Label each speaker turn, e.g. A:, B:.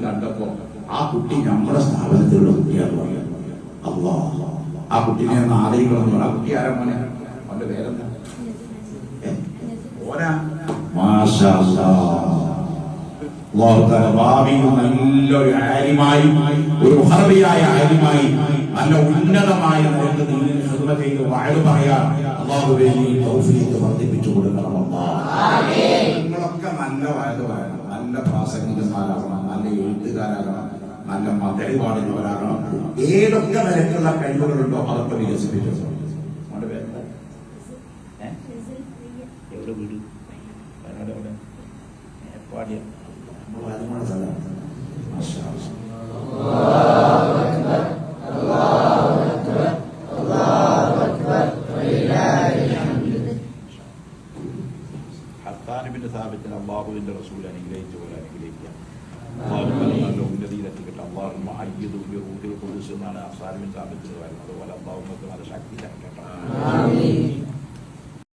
A: കണ്ടപ്പോ ആ കുട്ടി നമ്മുടെ സ്ഥാപനത്തിലുള്ള കുട്ടിയാണ് പറയാം. അള്ളാ, ആ കുട്ടിനെ ഒന്ന് ആദരിക്കണം. ആ കുട്ടി ആരാ മോനെ? അവന്റെ പേരെന്താ? ഓനാ മാഷാ ഭാവിയിൽ നല്ലൊരു ആലിമായി, ഒരു മുഹറബിയായ ആലിമായി, നല്ല ഉന്നതമായ പറയാൻ അല്ലാഹുവേ നീ തൗഫീഖ് വർദ്ധിപ്പിച്ചു കൊടുക്കണം. നിങ്ങളൊക്കെ നല്ല വയത് പറയണം, നല്ല പ്രാസംഗികന്മാരാകണം, നല്ല എഴുത്തുകാരാകണം, നല്ല മതടി പാടുന്നവരാകണം. ഏതൊക്കെ നിരക്കുള്ള കഴിവുകളുണ്ടോ അതൊക്കെ വികസിപ്പിച്ചു. നമ്മുടെ പേരെന്താ? എവിടെ വീട്? വയനാട് എവിടെ? പാടിയ ഹത്താനിബിന്റെ സ്ഥാപനത്തിൽ അള്ളാഹുവിന്റെ റസൂൽ അനുഗ്രഹിച്ച പോലെ അനുഗ്രഹിക്കാം. നല്ല ഉന്നതിയിലെത്തിക്കട്ടെ. അള്ളാഹു എന്നാണ് ഹസാനിബിൻ സ്ഥാപനത്തിൽ വരുന്നത്. അതുപോലെ അള്ളാഹുങ്ങൾക്ക് നല്ല ശക്തി